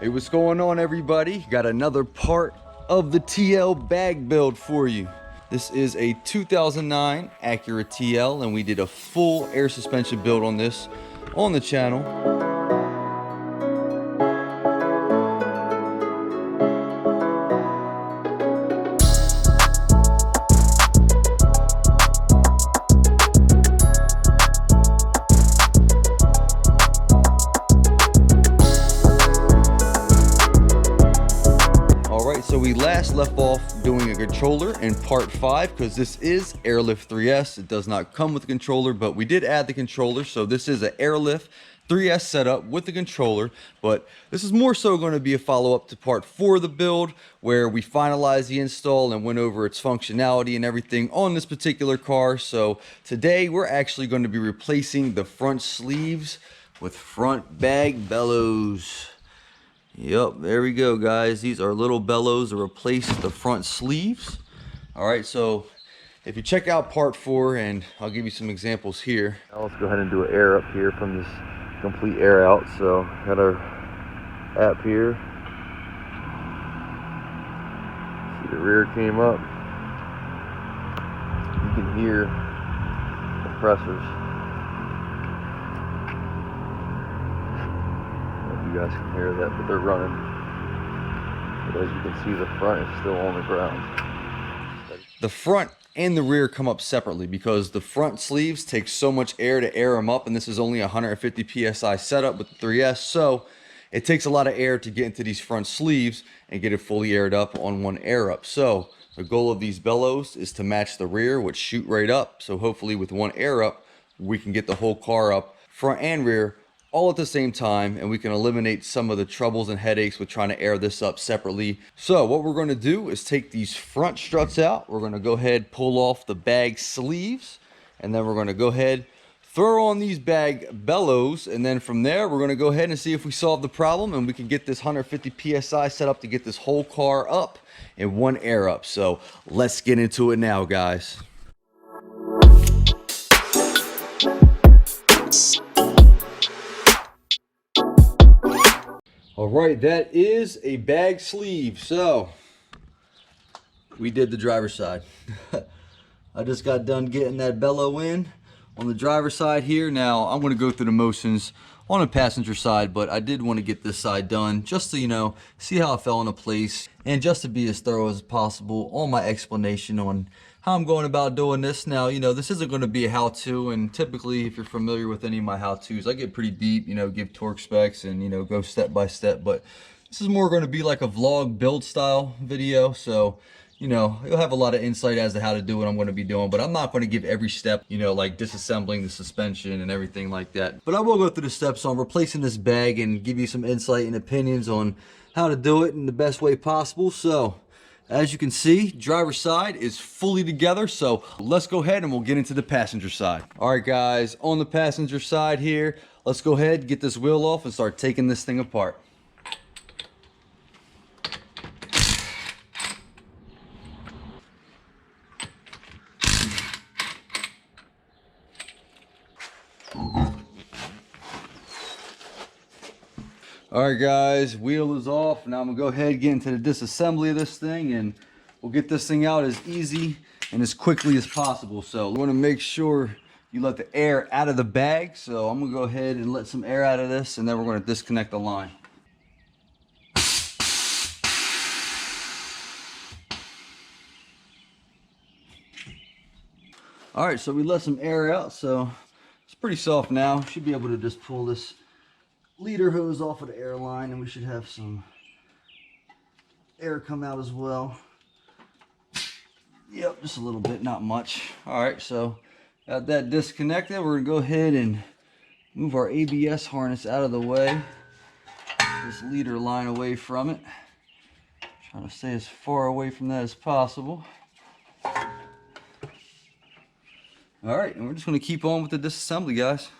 Hey, what's going on, everybody? Got another part of the TL bag build for you. This is a 2009 Acura TL, and we did a full air suspension build on this on the channel. So we last left off doing a controller in part 5 because this is Airlift 3S. It does not come with a controller, but we did add the controller. So this is an Airlift 3S setup with the controller, but this is more so going to be a follow-up to part 4 of the build, where we finalized the install and went over its functionality and everything on this particular car. So today we're actually going to be replacing the front sleeves with front Bag Bellows. Yep, there we go, guys. These are little bellows to replace the front sleeves. All right, so if you check out part 4, and I'll give you some examples here. Now let's go ahead and do an air up here from this complete air out. So got our app here. See, the rear came up. You can hear compressors. You guys can hear that, but they're running. But as you can see, the front is still on the ground. The front and the rear come up separately because the front sleeves take so much air to air them up, and this is only a 150 psi setup with the 3S, so it takes a lot of air to get into these front sleeves and get it fully aired up on one air up. So the goal of these bellows is to match the rear, which shoot right up. So hopefully with one air up, we can get the whole car up, front and rear, all at the same time, and we can eliminate some of the troubles and headaches with trying to air this up separately. So what we're going to do is take these front struts out. We're going to go ahead, pull off the bag sleeves, and then we're going to go ahead, throw on these Bag Bellows, and then from there we're going to go ahead and see if we solve the problem and we can get this 150 psi set up to get this whole car up in one air up. So let's get into it now, guys. All right, that is a bag sleeve. So we did the driver's side. I just got done getting that bellow in on the driver's side here. Now I'm going to go through the motions on the passenger side, but I did want to get this side done just to, you know, see how it fell into place and just to be as thorough as possible on my explanation on how I'm going about doing this. Now, you know, this isn't going to be a how-to, and typically if you're familiar with any of my how-tos, I get pretty deep, you know, give torque specs and, you know, go step by step, but this is more going to be like a vlog build style video. So, you know, you'll have a lot of insight as to how to do what I'm going to be doing, but I'm not going to give every step, you know, like disassembling the suspension and everything like that. But I will go through the steps on replacing this bag and give you some insight and opinions on how to do it in the best way possible. So as you can see, driver's side is fully together, so let's go ahead and we'll get into the passenger side. All right, guys, on the passenger side here, let's go ahead, get this wheel off and start taking this thing apart. All right, guys, wheel is off. Now I'm gonna go ahead and get into the disassembly of this thing, and we'll get this thing out as easy and as quickly as possible. So we want to make sure you let the air out of the bag. So I'm gonna go ahead and let some air out of this, and then we're gonna disconnect the line. All right, so we let some air out, so it's pretty soft now. Should be able to just pull this leader hose off of the air line, and we should have some air come out as well. Yep, just a little bit, not much. All right, so got that disconnected. We're gonna go ahead and move our ABS harness out of the way, this leader line away from it. Trying to stay as far away from that as possible. All right, and we're just gonna keep on with the disassembly, guys.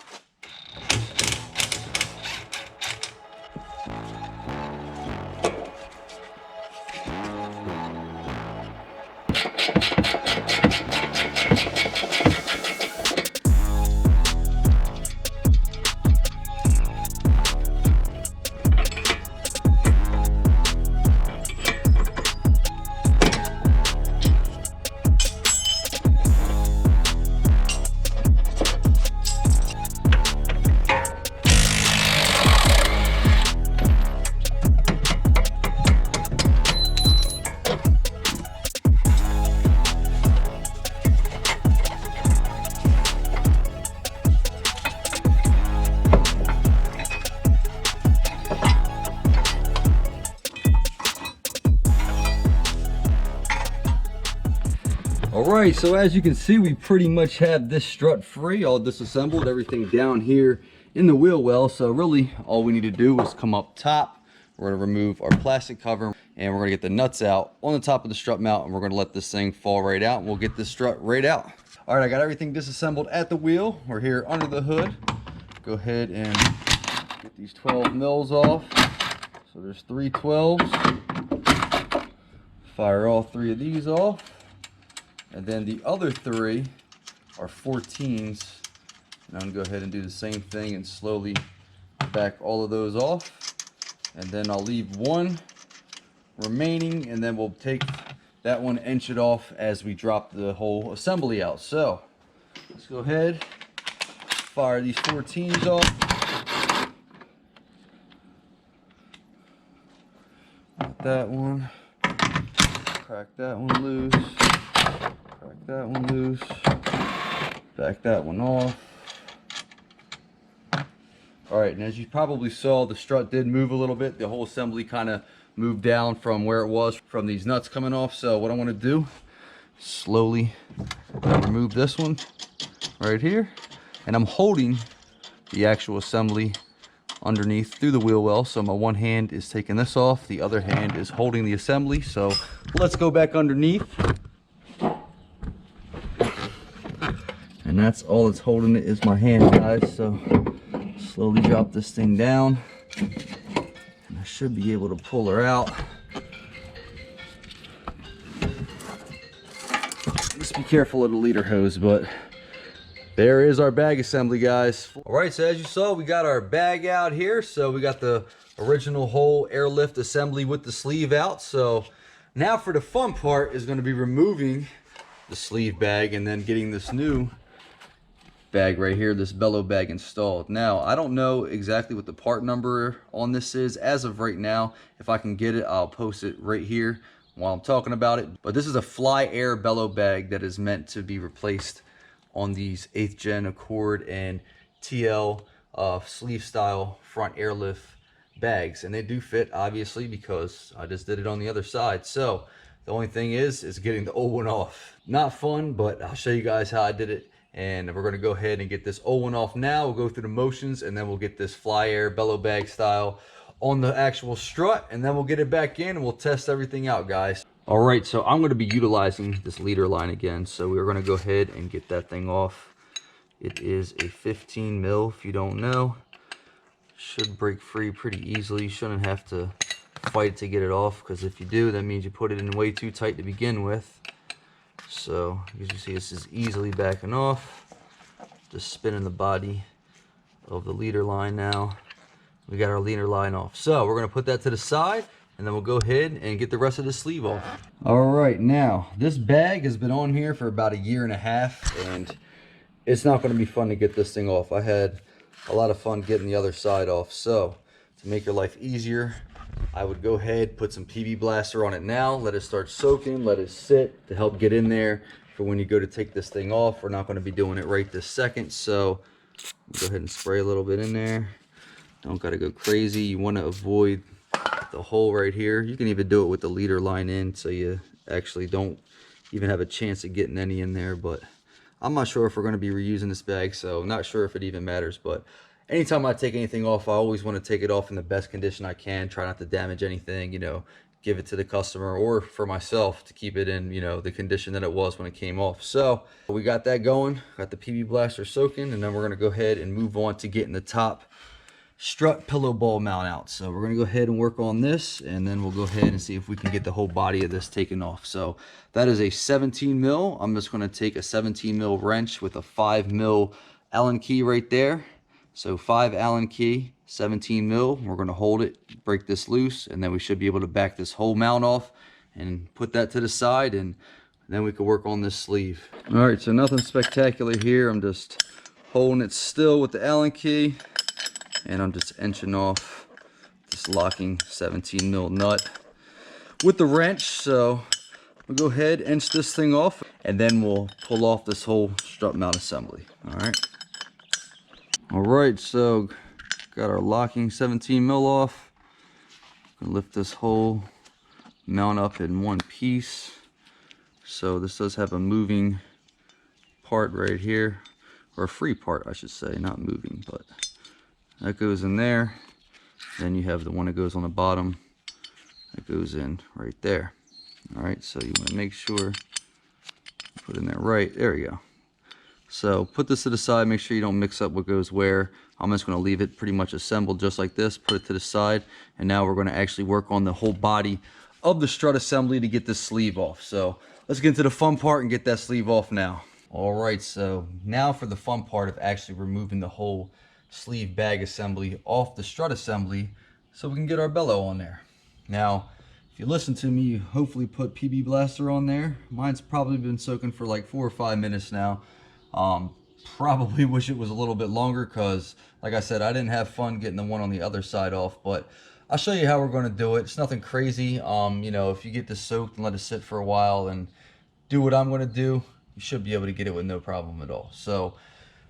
All right, so as you can see, we pretty much have this strut free, all disassembled, everything down here in the wheel well. So really all we need to do is come up top. We're gonna remove our plastic cover and we're gonna get the nuts out on the top of the strut mount, and we're gonna let this thing fall right out, and we'll get this strut right out. All right, I got everything disassembled at the wheel. We're here under the hood. Go ahead and get these 12 mils off. So there's 3 12s. Fire all 3 of these off. And then the other 3 are 14s. And I'm gonna go ahead and do the same thing and slowly back all of those off. And then I'll leave 1 remaining, and then we'll take that one, inch it off as we drop the whole assembly out. So let's go ahead, fire these 14s off. Got that one. Crack that one loose. Crack that one loose. Back that one off. All right, and as you probably saw, the strut did move a little bit. The whole assembly kind of moved down from where it was from these nuts coming off. So what I want to do, slowly remove this one right here, and I'm holding the actual assembly underneath through the wheel well. So my one hand is taking this off, the other hand is holding the assembly. So let's go back underneath, and that's all that's holding it is my hand, guys. So slowly drop this thing down. I should be able to pull her out. Just be careful of the leader hose, but there is our bag assembly, guys. All right, so as you saw, we got our bag out here. So we got the original whole Airlift assembly with the sleeve out. So now for the fun part is going to be removing the sleeve bag and then getting this new bag right here, this Bellow bag, installed. Now I don't know exactly what the part number on this is as of right now. If I can get it, I'll post it right here while I'm talking about it. But this is a Fly Air Bellow bag that is meant to be replaced on these 8th gen Accord and TL sleeve style front Airlift bags, and they do fit, obviously, because I just did it on the other side. So the only thing is getting the old one off. Not fun, but I'll show you guys how I did it. And we're going to go ahead and get this old one off now. We'll go through the motions, and then we'll get this Fly Air Bellow bag style on the actual strut, and then we'll get it back in and we'll test everything out, guys. All right, so I'm going to be utilizing this leader line again. So we're going to go ahead and get that thing off. It is a 15 mil, if you don't know. Should break free pretty easily. You shouldn't have to fight to get it off, because if you do, that means you put it in way too tight to begin with. So as you see, this is easily backing off. Just spinning the body of the leader line now. We got our leader line off. So we're going to put that to the side, and then we'll go ahead and get the rest of the sleeve off. All right, now this bag has been on here for about 1.5 years, and it's not going to be fun to get this thing off. I had a lot of fun getting the other side off. So to make your life easier, I would go ahead, put some PB Blaster on it now, let it start soaking, let it sit to help get in there for when you go to take this thing off. We're not going to be doing it right this second, so go ahead and spray a little bit in there. Don't got to go crazy. You want to avoid the hole right here. You can even do it with the leader line in, so you actually don't even have a chance of getting any in there. But I'm not sure if we're going to be reusing this bag, so I'm not sure if it even matters. But anytime I take anything off, I always want to take it off in the best condition I can. Try not to damage anything, you know, give it to the customer or for myself to keep it in, you know, the condition that it was when it came off. So we got that going, got the PB Blaster soaking, and then we're going to go ahead and move on to getting the top strut pillow ball mount out. So we're going to go ahead and work on this, and then we'll go ahead and see if we can get the whole body of this taken off. So that is a 17 mil. I'm just going to take a 17 mil wrench with a 5 mil Allen key right there. So 5 Allen key, 17 mil. We're going to hold it, break this loose, and then we should be able to back this whole mount off and put that to the side, and then we can work on this sleeve. All right, so nothing spectacular here. I'm just holding it still with the Allen key, and I'm just inching off this locking 17 mil nut with the wrench. So we'll go ahead, inch this thing off, and then we'll pull off this whole strut mount assembly. All right, so got our locking 17 mil off. Gonna lift this whole mount up in one piece. So this does have a moving part right here, or a free part I should say, not moving, but that goes in there. Then you have the one that goes on the bottom that goes in right there. All right, so you want to make sure put in there right there. We go. So put this to the side, make sure you don't mix up what goes where. I'm just going to leave it pretty much assembled just like this, put it to the side, and now we're going to actually work on the whole body of the strut assembly to get this sleeve off. So let's get into the fun part and get that sleeve off now. All right, so now for the fun part of actually removing the whole sleeve bag assembly off the strut assembly so we can get our bellow on there. Now, if you listen to me, you hopefully put PB Blaster on there. Mine's probably been soaking for like 4 or 5 minutes now. Probably wish it was a little bit longer because, like I said, I didn't have fun getting the one on the other side off, but I'll show you how we're going to do it. It's nothing crazy. You know, if you get this soaked and let it sit for a while and do what I'm going to do, you should be able to get it with no problem at all. So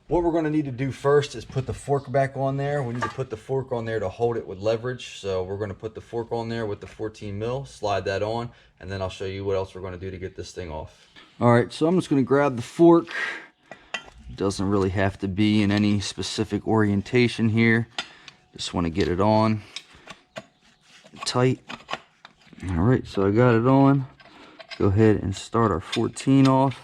what we're going to need to do first is put the fork back on there. We need to put the fork on there to hold it with leverage. So we're going to put the fork on there with the 14 mil, slide that on, and then I'll show you what else we're going to do to get this thing off. All right, so I'm just going to grab the fork. It doesn't really have to be in any specific orientation here. Just want to get it on tight. All right, so I got it on. Go ahead and start our 14 off.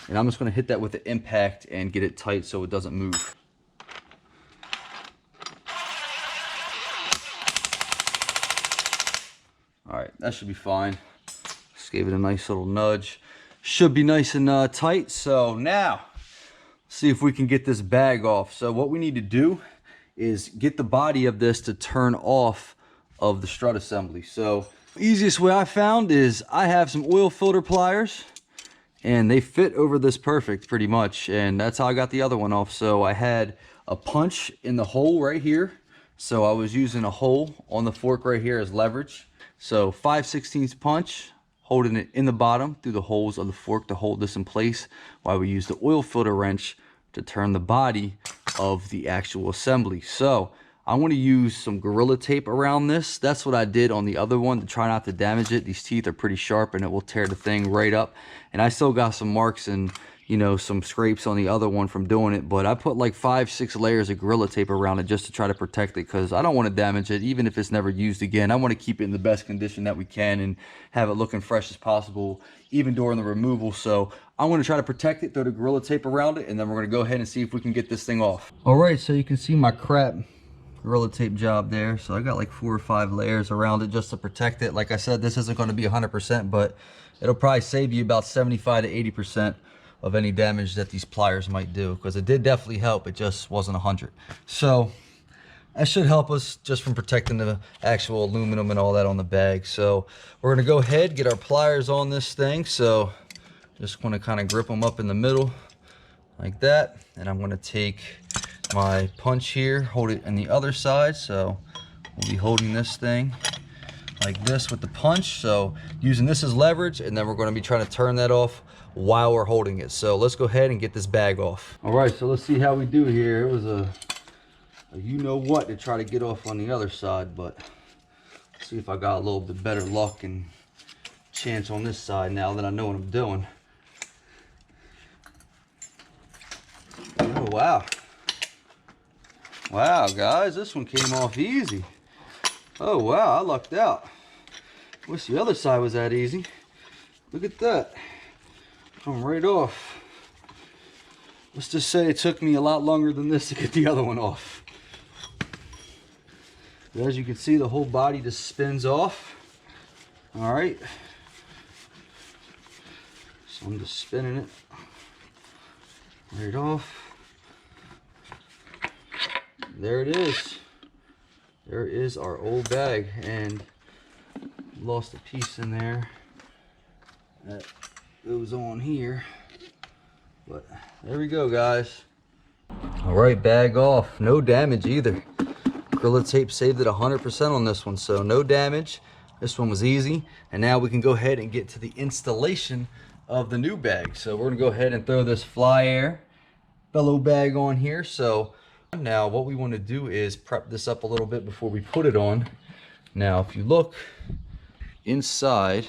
And I'm just going to hit that with the impact and get it tight so it doesn't move. All right, that should be fine. Just gave it a nice little nudge. Should be nice and tight. So now, see if we can get this bag off. So what we need to do is get the body of this to turn off of the strut assembly. So the easiest way I found is I have some oil filter pliers. And they fit over this perfect pretty much, and that's how I got the other one off. So I had a punch in the hole right here, so I was using a hole on the fork right here as leverage. So 5/16 punch, holding it in the bottom through the holes of the fork to hold this in place, while we use the oil filter wrench to turn the body of the actual assembly. So I want to use some Gorilla Tape around this. That's what I did on the other one to try not to damage it. These teeth are pretty sharp and it will tear the thing right up. And I still got some marks and, you know, some scrapes on the other one from doing it. But I put like 5-6 layers of Gorilla Tape around it just to try to protect it, because I don't want to damage it even if it's never used again. I want to keep it in the best condition that we can and have it looking fresh as possible even during the removal. So I want to try to protect it, throw the Gorilla Tape around it, and then we're going to go ahead and see if we can get this thing off. All right, so you can see my crap Gorilla Tape job there. So I got like 4 or 5 layers around it just to protect it. Like I said, this isn't going to be 100%, but it'll probably save you about 75 to 80% of any damage that these pliers might do, because it did definitely help. It just wasn't 100. So that should help us just from protecting the actual aluminum and all that on the bag. So we're going to go ahead, get our pliers on this thing. So just want to kind of grip them up in the middle like that, and I'm going to take my punch here, hold it on the other side. So we'll be holding this thing like this with the punch, so using this as leverage, and then we're going to be trying to turn that off while we're holding it. So let's go ahead and get this bag off. All right, so let's see how we do here. It was a you know what to try to get off on the other side, but let's see if I got a little bit better luck and chance on this side now that I know what I'm doing. Oh wow. Wow, guys, this one came off easy. Oh, wow, I lucked out. Wish the other side was that easy. Look at that. Come right off. Let's just say it took me a lot longer than this to get the other one off. But as you can see, the whole body just spins off. All right. So I'm just spinning it right off. There it is. There is our old bag, and lost a piece in there that goes on here, but there we go, guys. All right, bag off. No damage either. Gorilla Tape saved it 100% on this one, so no damage. This one was easy, and now we can go ahead and get to the installation of the new bag. So we're gonna go ahead and throw this Fly Air Bellow bag on here. So now what we want to do is prep this up a little bit before we put it on. Now if you look inside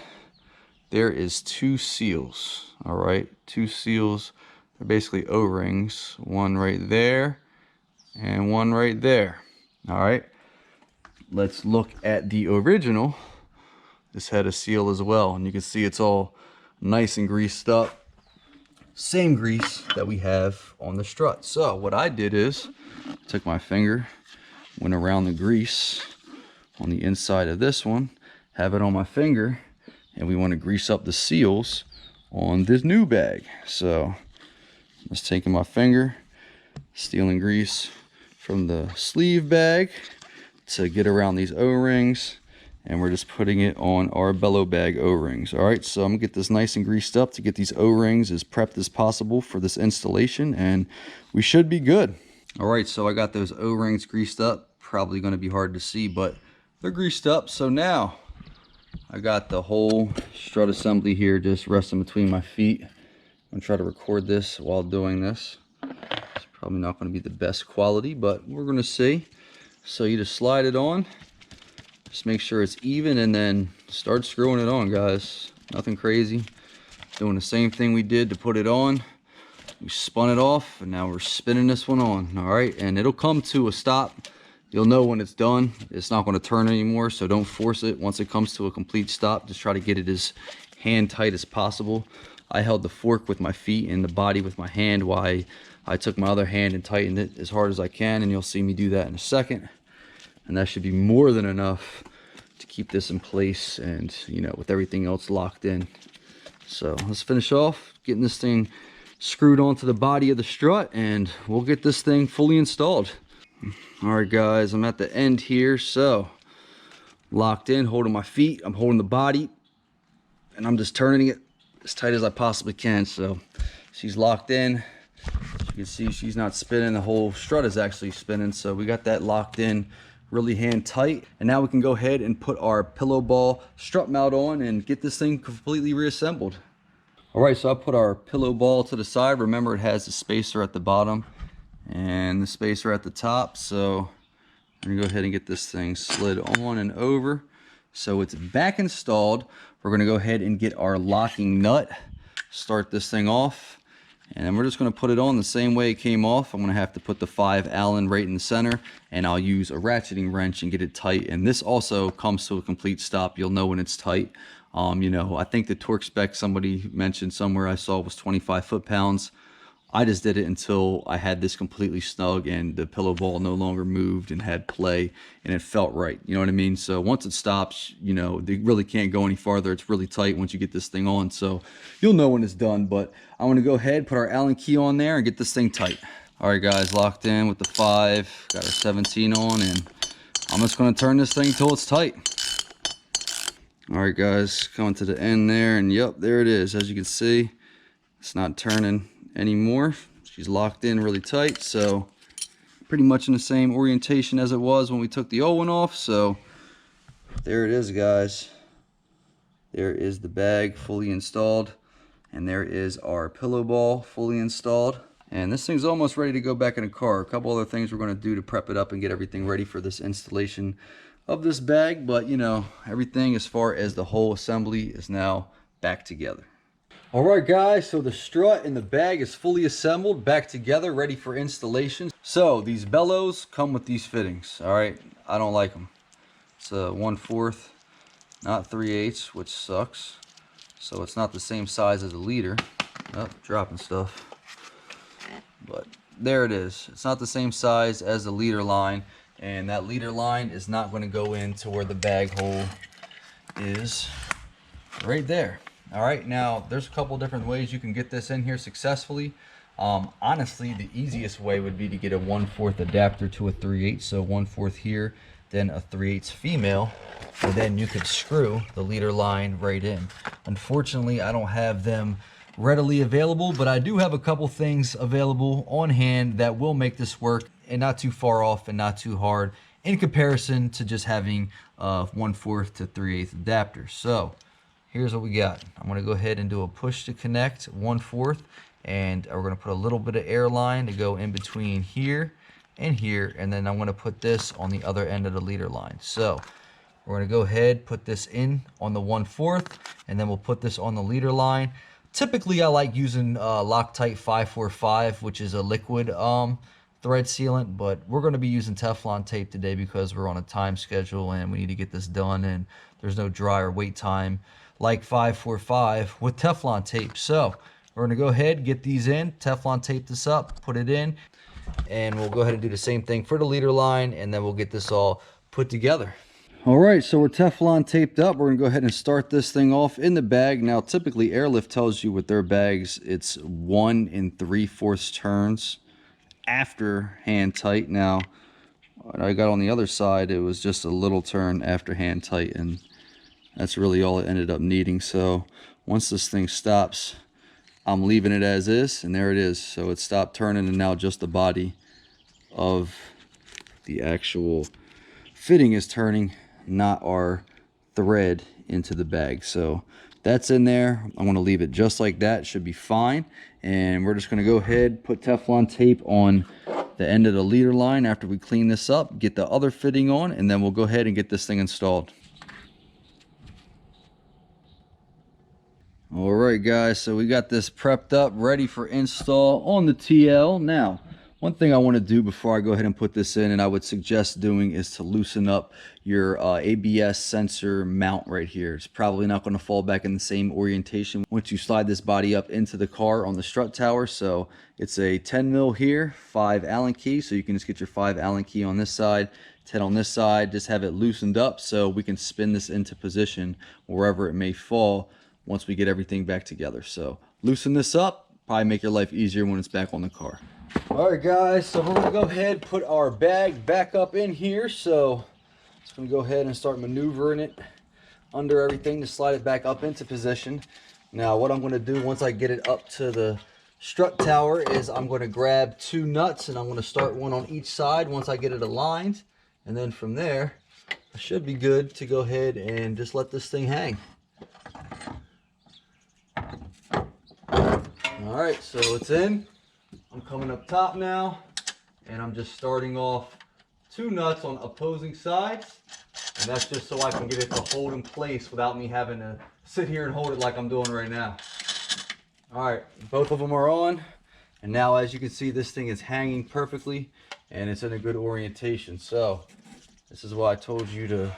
there is 2 seals. All right, 2 seals. They're basically O-rings. One right there and one right there. All right, let's look at the original. This had a seal as well, and you can see it's all nice and greased up. Same grease that we have on the Strut. So what I did is took my finger, went around the grease on the inside of this one, have it on my finger, and we want to grease up the seals on this new bag. So I'm just taking my finger, stealing grease from the sleeve bag to get around these O-rings, and we're just putting it on our Bellow bag O-rings. All right, so I'm gonna get this nice and greased up to get these O-rings as prepped as possible for this installation, and we should be good. All right, so I got those O-rings greased up. Probably gonna be hard to see, but they're greased up. So now I got the whole Strut assembly here just resting between my feet. I'm gonna try to record this while doing this. It's probably not gonna be the best quality, but we're gonna see. So you just slide it on, just make sure it's even, and then start screwing it on, guys. Nothing crazy. Doing the same thing we did to put it on. We spun it off, and now we're spinning this one on. All right, and it'll come to a stop. You'll know when it's done. It's not going to turn anymore, so don't force it. Once it comes to a complete stop, just try to get it as hand tight as possible. I held the fork with my feet and the body with my hand while I took my other hand and tightened it as hard as I can, and you'll see me do that in a second. And that should be more than enough to keep this in place and, you know, with everything else locked in. So let's finish off getting this thing screwed onto the body of the Strut, and we'll get this thing fully installed. All right, guys, I'm at the end here. So locked in, holding my feet, I'm holding the body, and I'm just turning it as tight as I possibly can. So she's locked in. As you can see, she's not spinning. The whole Strut is actually spinning. So we got that locked in really hand tight, and now we can go ahead and put our pillow ball strut mount on and get this thing completely reassembled. All right, so I put our pillow ball to the side. Remember, it has the spacer at the bottom and the spacer at the top, so I'm gonna go ahead and get this thing slid on and over so it's back installed. We're gonna go ahead and get our locking nut, start this thing off, and then we're just going to put it on the same way it came off. I'm going to have to put the 5 Allen right in the center, and I'll use a ratcheting wrench and get it tight. And this also comes to a complete stop. You'll know when it's tight. You know, I think the torque spec somebody mentioned somewhere I saw was 25 foot-pounds. I just did it until I had this completely snug and the pillow ball no longer moved and had play, and it felt right. You know what I mean? So once it stops, you know, they really can't go any farther. It's really tight once you get this thing on. So you'll know when it's done, but I'm going to go ahead, put our Allen key on there and get this thing tight. All right, guys, locked in with the 5, got our 17 on, and I'm just going to turn this thing till it's tight. All right, guys, coming to the end there, and yep, there it is. As you can see, it's not turning anymore. She's locked in really tight, so pretty much in the same orientation as it was when we took the old one off. So there it is, guys. There is the bag fully installed, and there is our pillow ball fully installed, and this thing's almost ready to go back in the car. A couple other things we're going to do to prep it up and get everything ready for this installation of this bag, but you know, everything as far as the whole assembly is now back together. All right, guys, so the Strut and the bag is fully assembled, back together, ready for installation. So these Bellows come with these fittings. All right, I don't like them. It's a 1/4, not 3/8, which sucks. So it's not the same size as a leader. Oh, dropping stuff. But there it is. It's not the same size as the leader line, and that leader line is not going to go into where the bag hole is, right there. All right, now there's a couple different ways you can get this in here successfully. Honestly, the easiest way would be to get a 1/4 adapter to a 3/8, so 1/4 here, then a 3/8 female, and then you could screw the leader line right in. Unfortunately, I don't have them readily available, but I do have a couple things available on hand that will make this work, and not too far off and not too hard in comparison to just having a 1/4 to 3/8 adapter. So here's what we got. I'm going to go ahead and do a push to connect 1/4, and we're going to put a little bit of air line to go in between here and here, and then I'm going to put this on the other end of the leader line. So we're going to go ahead, put this in on the 1/4, and then we'll put this on the leader line. Typically, I like using Loctite 545, which is a liquid thread sealant, but we're going to be using Teflon tape today because we're on a time schedule and we need to get this done, and there's no dry or wait time like 545 with Teflon tape. So we're going to go ahead, get these in, Teflon tape this up, put it in, and we'll go ahead and do the same thing for the leader line, and then we'll get this all put together. All right, so we're Teflon taped up. We're gonna go ahead and start this thing off in the bag. Now, typically Airlift tells you with their bags, it's 1 3/4 turns after hand tight. Now, what I got on the other side, it was just a little turn after hand tight, and that's really all it ended up needing. So once this thing stops, I'm leaving it as is, and there it is. So it stopped turning, and now just the body of the actual fitting is turning, not our thread into the bag. So that's in there. I want to leave it just like that. It should be fine. And we're just going to go ahead, put Teflon tape on the end of the leader line after we clean this up, get the other fitting on, and then we'll go ahead and get this thing installed. All right, guys, so we got this prepped up, ready for install on the TL. Now, one thing I want to do before I go ahead and put this in, and I would suggest doing, is to loosen up your ABS sensor mount right here. It's probably not going to fall back in the same orientation once you slide this body up into the car on the strut tower. So it's a 10 mil here, 5 Allen key. So you can just get your 5 Allen key on this side, 10 on this side, just have it loosened up so we can spin this into position wherever it may fall once we get everything back together. So loosen this up, probably make your life easier when it's back on the car. All right, guys, so we're gonna go ahead, put our bag back up in here. So just gonna go ahead and start maneuvering it under everything to slide it back up into position. Now, what I'm gonna do once I get it up to the strut tower is I'm gonna grab 2 nuts, and I'm gonna start one on each side once I get it aligned. And then from there, I should be good to go ahead and just let this thing hang. All right, so it's in. I'm coming up top now, and I'm just starting off 2 nuts on opposing sides, and that's just so I can get it to hold in place without me having to sit here and hold it like I'm doing right now. All right, both of them are on, and now as you can see, this thing is hanging perfectly and it's in a good orientation. So this is why I told you to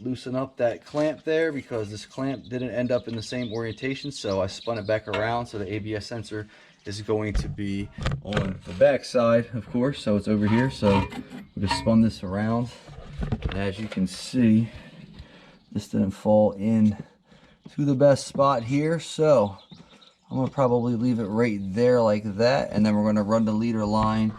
loosen up that clamp there, because this clamp didn't end up in the same orientation. So I spun it back around, so the ABS sensor is going to be on the back side, of course, so it's over here. So we just spun this around, and as you can see, this didn't fall in to the best spot here. So I'm gonna probably leave it right there like that, and then we're gonna run the leader line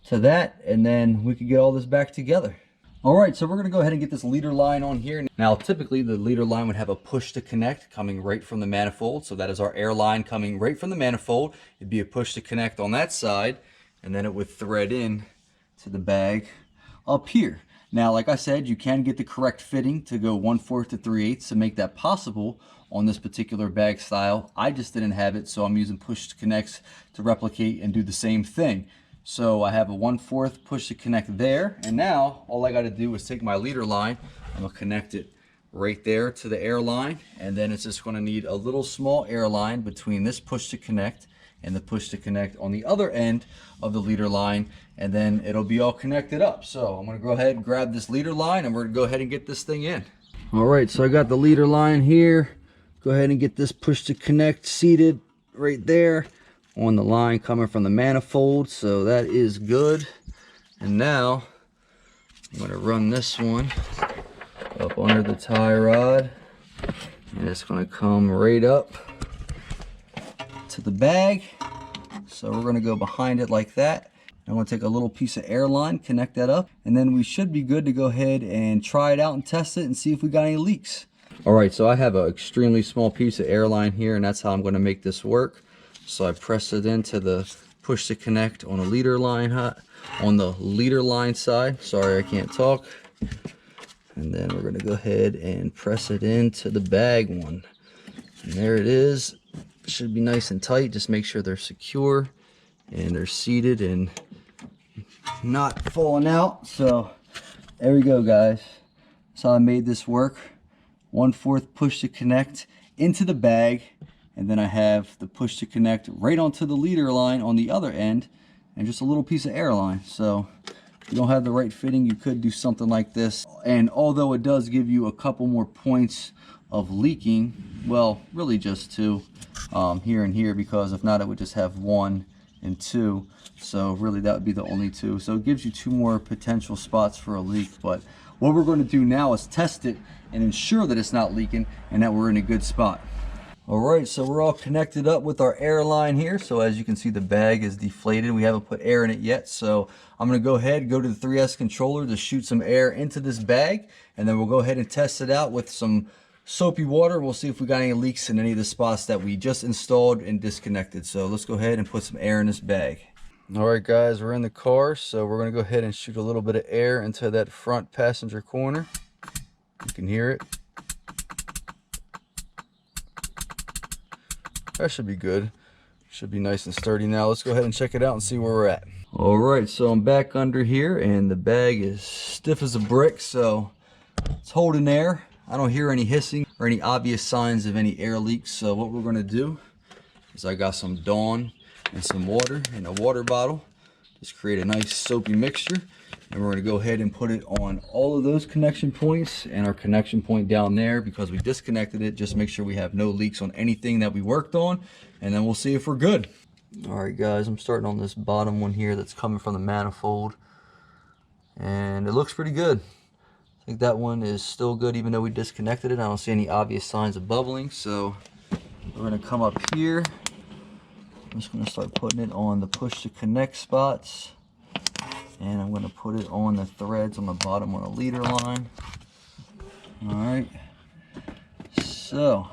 to that, and then we can get all this back together. All right, so we're gonna go ahead and get this leader line on here. Now, typically the leader line would have a push to connect coming right from the manifold. So that is our air line coming right from the manifold. It'd be a push to connect on that side, and then it would thread in to the bag up here. Now, like I said, you can get the correct fitting to go 1/4 to 3/8 to make that possible on this particular bag style. I just didn't have it, so I'm using push to connects to replicate and do the same thing. So I have a 1/4 push to connect there, and now all I got to do is take my leader line, I'm gonna connect it right there to the air line, and then it's just going to need a little small air line between this push to connect and the push to connect on the other end of the leader line, and then it'll be all connected up. So I'm going to go ahead and grab this leader line, and we're going to go ahead and get this thing in. All right, so I got the leader line here. Go ahead and get this push to connect seated right there on the line coming from the manifold, so that is good. And now I'm going to run this one up under the tie rod, and it's going to come right up to the bag. So we're going to go behind it like that. I'm going to take a little piece of air line, connect that up, and then we should be good to go ahead and try it out and test it and see if we got any leaks. All right, so I have an extremely small piece of air line here, and that's how I'm going to make this work. So I press it into the push to connect on a leader line, on the leader line side. Sorry, I can't talk. And then we're going to go ahead and press it into the bag one. And there it is. It should be nice and tight. Just make sure they're secure and they're seated and not falling out. So there we go, guys. That's how I made this work. 1/4 push to connect into the bag, and then I have the push to connect right onto the leader line on the other end, and just a little piece of air line. So if you don't have the right fitting, you could do something like this. And although it does give you a couple more points of leaking, well, really just two, here and here, because if not, it would just have 1 and 2. So really that would be the only 2. So it gives you 2 more potential spots for a leak. But what we're going to do now is test it and ensure that it's not leaking and that we're in a good spot. All right, so we're all connected up with our air line here. So as you can see, the bag is deflated. We haven't put air in it yet. So I'm gonna go to the 3S controller to shoot some air into this bag, and then we'll go ahead and test it out with some soapy water. We'll see if we got any leaks in any of the spots that we just installed and disconnected. So let's go ahead and put some air in this bag. All right, guys, we're in the car. So we're gonna go ahead and shoot a little bit of air into that front passenger corner. You can hear it. That should be good. Should be nice and sturdy now. Let's go ahead and check it out and see where we're at. All right, so I'm back under here and the bag is stiff as a brick, so it's holding air. I don't hear any hissing or any obvious signs of any air leaks. So what we're gonna do is I got some Dawn and some water in a water bottle. Just create a nice soapy mixture. And we're going to go ahead and put it on all of those connection points and our connection point down there, because we disconnected it. Just make sure we have no leaks on anything that we worked on, and then we'll see if we're good. All right, guys, I'm starting on this bottom one here that's coming from the manifold, and it looks pretty good. I think that one is still good even though we disconnected it. I don't see any obvious signs of bubbling. So we're going to come up here. I'm just going to start putting it on the push to connect spots. And I'm going to put it on the threads on the bottom on the leader line. Alright, so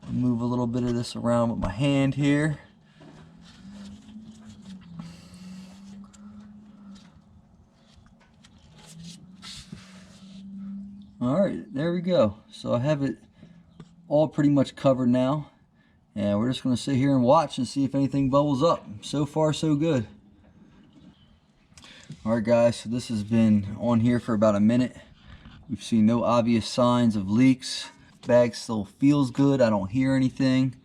I'll move a little bit of this around with my hand here. Alright, there we go. So I have it all pretty much covered now. And we're just going to sit here and watch and see if anything bubbles up. So far, so good. Alright, guys, so this has been on here for about a minute. We've seen no obvious signs of leaks. Bag still feels good. I don't hear anything.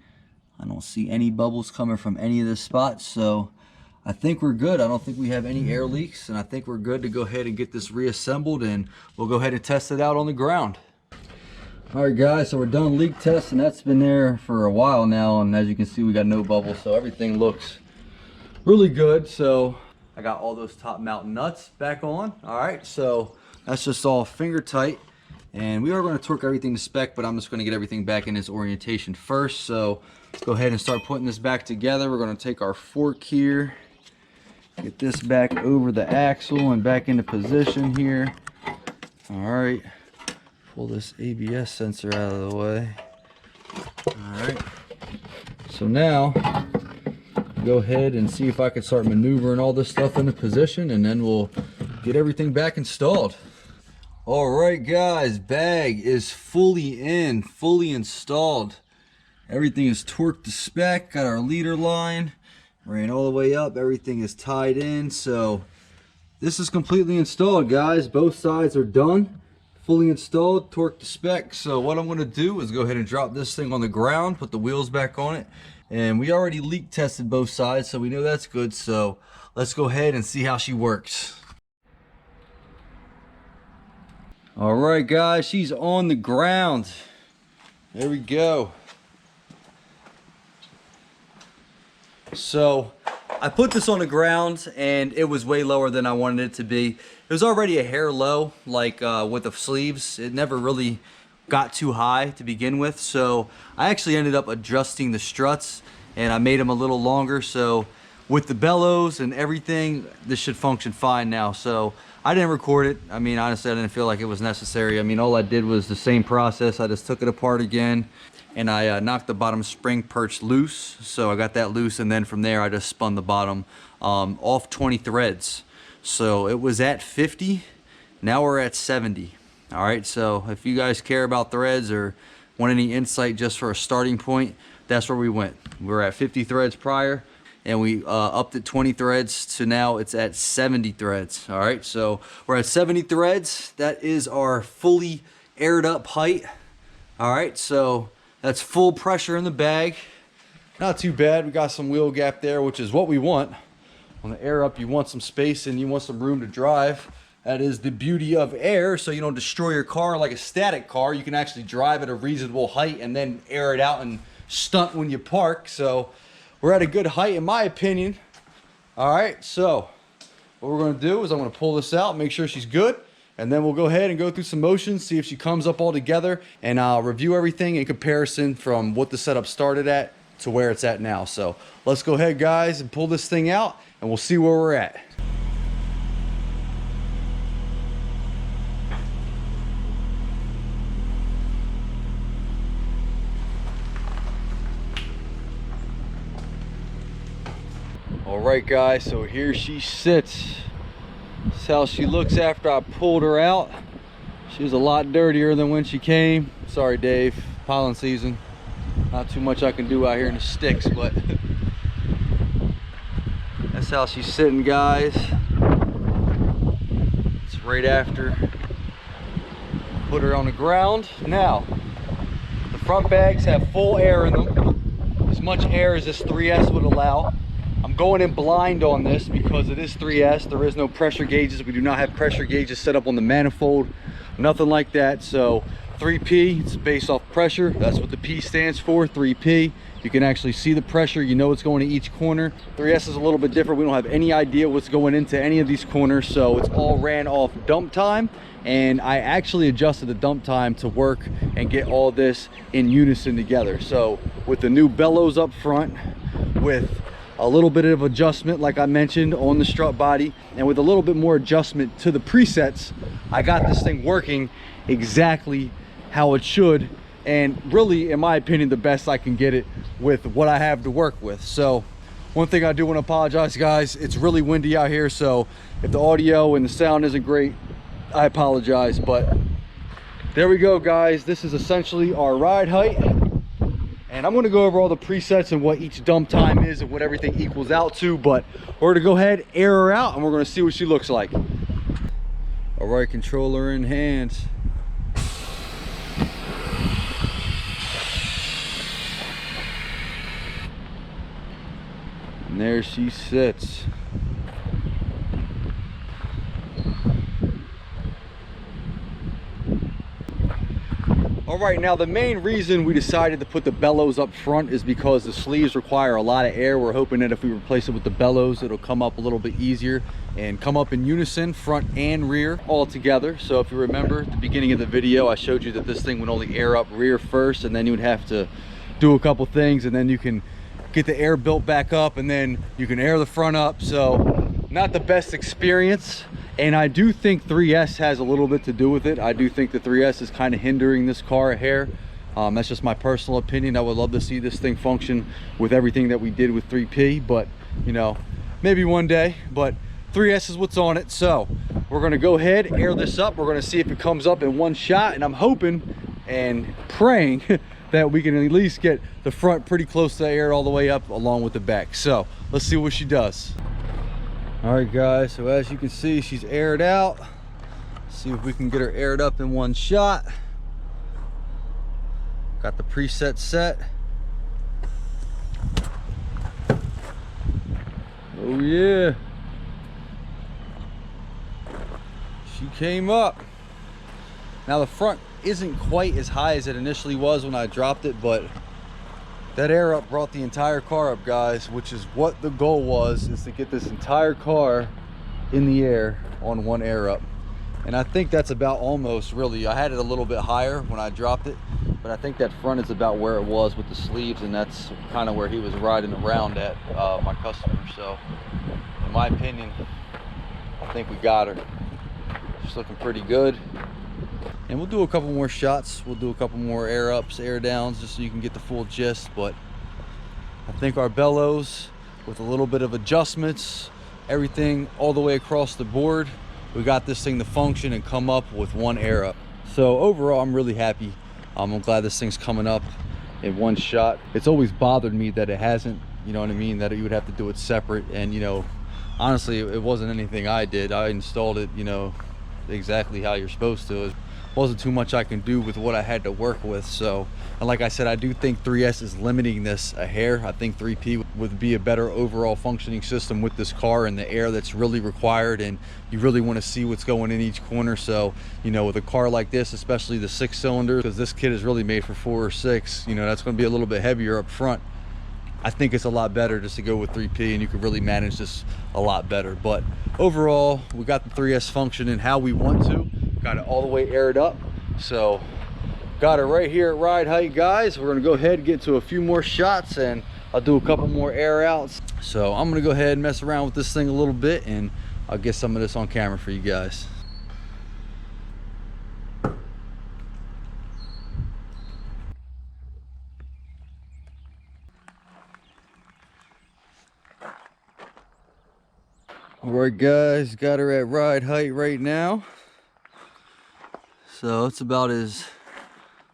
I don't see any bubbles coming from any of the spots. So I think we're good. I don't think we have any air leaks, and I think we're good to go ahead and get this reassembled, and we'll go ahead and test it out on the ground. Alright, guys, so we're done leak test, and that's been there for a while now, and as you can see, we got no bubbles, so everything looks really good. So I got all those top mount nuts back on. All right, so that's just all finger tight, and we are going to torque everything to spec, but I'm just going to get everything back in its orientation first. So let's go ahead and start putting this back together. We're going to take our fork here, get this back over the axle and back into position here. All right, pull this ABS sensor out of the way. All right, so now go ahead and see if I can start maneuvering all this stuff into position, and then we'll get everything back installed. All right, guys, bag is fully in, fully installed. Everything is torqued to spec. Got our leader line, ran all the way up. Everything is tied in. So this is completely installed, guys. Both sides are done, fully installed, torqued to spec. So what I'm going to do is go ahead and drop this thing on the ground, put the wheels back on it. And we already leak tested both sides, so we know that's good. So let's go ahead and see how she works. All right, guys, she's on the ground. There we go. So I put this on the ground and it was way lower than I wanted it to be. It was already a hair low, like with the sleeves. It never really got too high to begin with, so I actually ended up adjusting the struts and I made them a little longer. So with the bellows and everything, this should function fine now. So I didn't record it. I mean, honestly, I didn't feel like it was necessary. I mean, all I did was the same process. I just took it apart again and I knocked the bottom spring perch loose. So I got that loose, and then from there I just spun the bottom off 20 threads. So it was at 50, now we're at 70. All right, so if you guys care about threads or want any insight just for a starting point, that's where we went. We were at 50 threads prior, and we upped it 20 threads to now it's at 70 threads. All right, so we're at 70 threads. That is our fully aired up height. All right, so that's full pressure in the bag. Not too bad. We got some wheel gap there, which is what we want. On the air up, you want some space and you want some room to drive. That is the beauty of air, so you don't destroy your car like a static car. You can actually drive at a reasonable height and then air it out and stunt when you park. So we're at a good height in my opinion. All right, so what we're gonna do is I'm gonna pull this out, make sure she's good, and then we'll go ahead and go through some motions, see if she comes up all together, and I'll review everything in comparison from what the setup started at to where it's at now. So let's go ahead, guys, and pull this thing out, and we'll see where we're at. All right, guys, so here she sits. This is how she looks after I pulled her out. She was a lot dirtier than when she came. Sorry, Dave, pollen season. Not too much I can do out here in the sticks, but that's how she's sitting, guys. It's right after put her on the ground. Now, the front bags have full air in them, as much air as this 3S would allow. I'm going in blind on this because it is 3S. There is no pressure gauges. We do not have pressure gauges set up on the manifold, nothing like that. So 3P, it's based off pressure. That's what the P stands for, 3P. You can actually see the pressure. You know what's going to each corner. 3S is a little bit different. We don't have any idea what's going into any of these corners. So it's all ran off dump time. And I actually adjusted the dump time to work and get all this in unison together. So with the new bellows up front, with a little bit of adjustment like I mentioned on the strut body, and with a little bit more adjustment to the presets, I got this thing working exactly how it should, and really, in my opinion, the best I can get it with what I have to work with. So one thing I do want to apologize, guys, it's really windy out here, so if the audio and the sound isn't great, I apologize. But there we go, guys. This is essentially our ride height. And I'm going to go over all the presets and what each dump time is and what everything equals out to. But we're going to go ahead, air her out, and we're going to see what she looks like. All right, controller in hand. And there she sits. All right, now the main reason we decided to put the bellows up front is because the sleeves require a lot of air. We're hoping that if we replace it with the bellows, it'll come up a little bit easier and come up in unison, front and rear all together. So if you remember at the beginning of the video, I showed you that this thing would only air up rear first, and then you would have to do a couple things, and then you can get the air built back up, and then you can air the front up. So not the best experience. And I do think 3S has a little bit to do with it. I do think the 3S is kind of hindering this car a hair. That's just my personal opinion. I would love to see this thing function with everything that we did with 3P, but you know, maybe one day. But 3S is what's on it. So we're gonna go ahead, air this up. We're gonna see if it comes up in one shot, and I'm hoping and praying that we can at least get the front pretty close to air all the way up along with the back. So let's see what she does. All right, guys, so as you can see, she's aired out. See if we can get her aired up in one shot. Got the preset set. Oh yeah. She came up. Now the front isn't quite as high as it initially was when I dropped it, but that air up brought the entire car up, guys, which is what the goal was, is to get this entire car in the air on one air up. And I think that's about almost, really, I had it a little bit higher when I dropped it, but I think that front is about where it was with the sleeves, and that's kind of where he was riding around at, my customer. So in my opinion, I think we got her. She's looking pretty good. And we'll do a couple more shots. We'll do a couple more air ups, air downs, just so you can get the full gist. But I think our bellows, with a little bit of adjustments, everything all the way across the board, we got this thing to function and come up with one air up. So overall, I'm really happy. I'm glad this thing's coming up in one shot. It's always bothered me that it hasn't, you know what I mean, that you would have to do it separate. And you know, honestly, it wasn't anything I did. I installed it, you know, exactly how you're supposed to. wasn't too much I can do with what I had to work with. So, and like I said, I do think 3S is limiting this a hair. I think 3P would be a better overall functioning system with this car and the air that's really required, and you really want to see what's going in each corner. So, you know, with a car like this, especially the 6-cylinder, because this kit is really made for 4 or 6, you know, that's going to be a little bit heavier up front. I think it's a lot better just to go with 3P, and you can really manage this a lot better. But overall, we got the 3S functioning how we want to. Got it all the way aired up. So got it right here at ride height, guys. We're gonna go ahead and get to a few more shots, and I'll do a couple more air outs. So I'm gonna go ahead and mess around with this thing a little bit, and I'll get some of this on camera for you guys. All right, guys, got her at ride height right now. So it's about as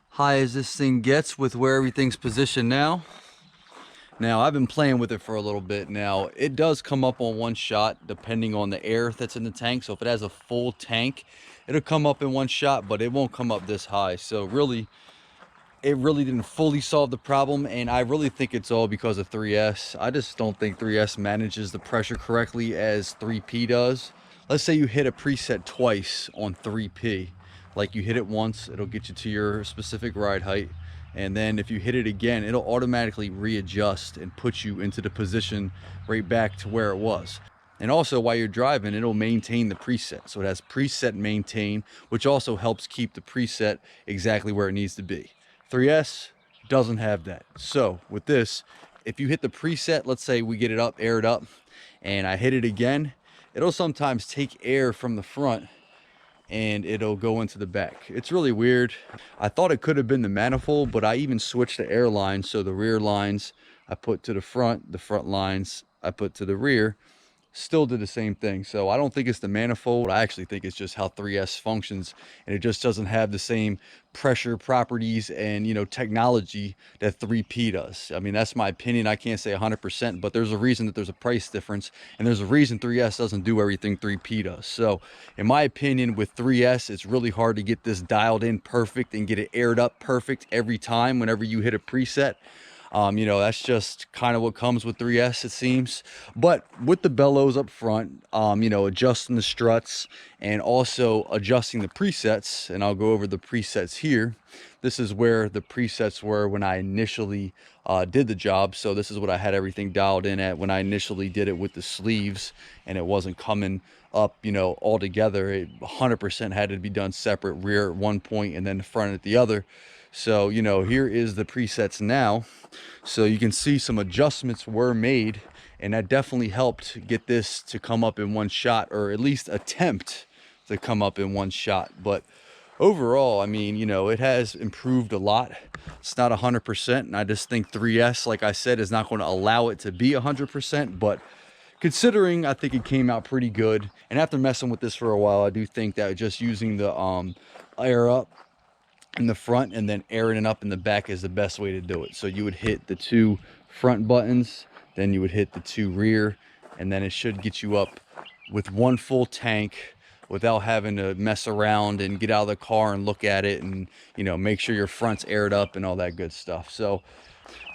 high as this thing gets with where everything's positioned now. Now, I've been playing with it for a little bit now. It does come up on one shot depending on the air that's in the tank. So if it has a full tank, it'll come up in one shot, but it won't come up this high. So really, it really didn't fully solve the problem, and I really think it's all because of 3S. I just don't think 3S manages the pressure correctly as 3P does. Let's say you hit a preset twice on 3P. Like, you hit it once, it'll get you to your specific ride height, and then if you hit it again, it'll automatically readjust and put you into the position right back to where it was. And also, while you're driving, it'll maintain the preset. So it has preset maintain, which also helps keep the preset exactly where it needs to be. 3S doesn't have that. So with this, if you hit the preset, let's say we get it up, aired up, and I hit it again, it'll sometimes take air from the front and it'll go into the back. It's really weird. I thought it could have been the manifold, but I even switched the air lines. So the rear lines I put to the front lines I put to the rear. Still did the same thing. So I don't think it's the manifold. I actually think it's just how 3S functions, and it just doesn't have the same pressure properties and, you know, technology that 3P does. I mean, that's my opinion. I can't say 100%, but there's a reason that there's a price difference, and there's a reason 3S doesn't do everything 3P does. So in my opinion, with 3S, it's really hard to get this dialed in perfect and get it aired up perfect every time whenever you hit a preset. You know, that's just kind of what comes with 3S, it seems. But with the bellows up front, you know, adjusting the struts and also adjusting the presets, and I'll go over the presets here. This is where the presets were when I initially did the job. So this is what I had everything dialed in at when I initially did it with the sleeves, and it wasn't coming up, you know, all together. It 100% had to be done separate, rear at one point and then the front at the other. So, you know, here is the presets now. So you can see some adjustments were made, and that definitely helped get this to come up in one shot, or at least attempt to come up in one shot. But overall, I mean, you know, it has improved a lot. It's not 100%, and I just think 3S, like I said, is not going to allow it to be 100%, but considering, I think it came out pretty good. And after messing with this for a while, I do think that just using the air up in the front and then airing it up in the back is the best way to do it. So you would hit the 2 front buttons, then you would hit the 2 rear, and then it should get you up with 1 full tank without having to mess around and get out of the car and look at it and, you know, make sure your front's aired up and all that good stuff. So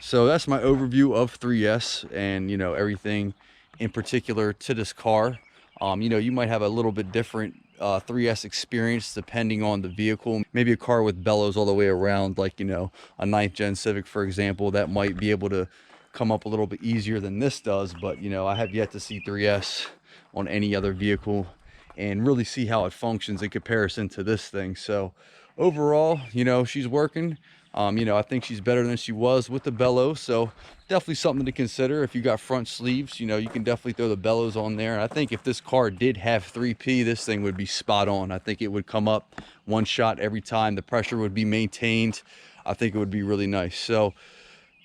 that's my overview of 3S and, you know, everything in particular to this car. You know, you might have a little bit different 3S experience depending on the vehicle. Maybe a car with bellows all the way around, like, you know, a 9th gen Civic, for example, that might be able to come up a little bit easier than this does. But, you know, I have yet to see 3S on any other vehicle and really see how it functions in comparison to this thing. So overall, you know, she's working. You know, I think she's better than she was with the bellows. So definitely something to consider. If you got front sleeves, you know, you can definitely throw the bellows on there. And I think if this car did have 3P, this thing would be spot on. I think it would come up one shot every time. The pressure would be maintained. I think it would be really nice. So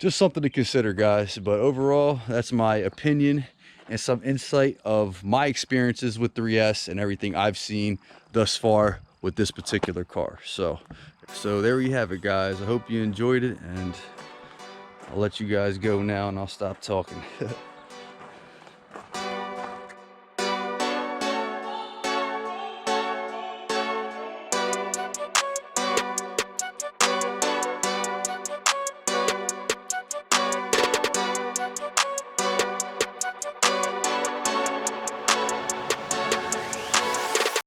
just something to consider, guys. But overall, that's my opinion and some insight of my experiences with 3S and everything I've seen thus far with this particular car. So there you have it, guys. I hope you enjoyed it, and I'll let you guys go now and I'll stop talking.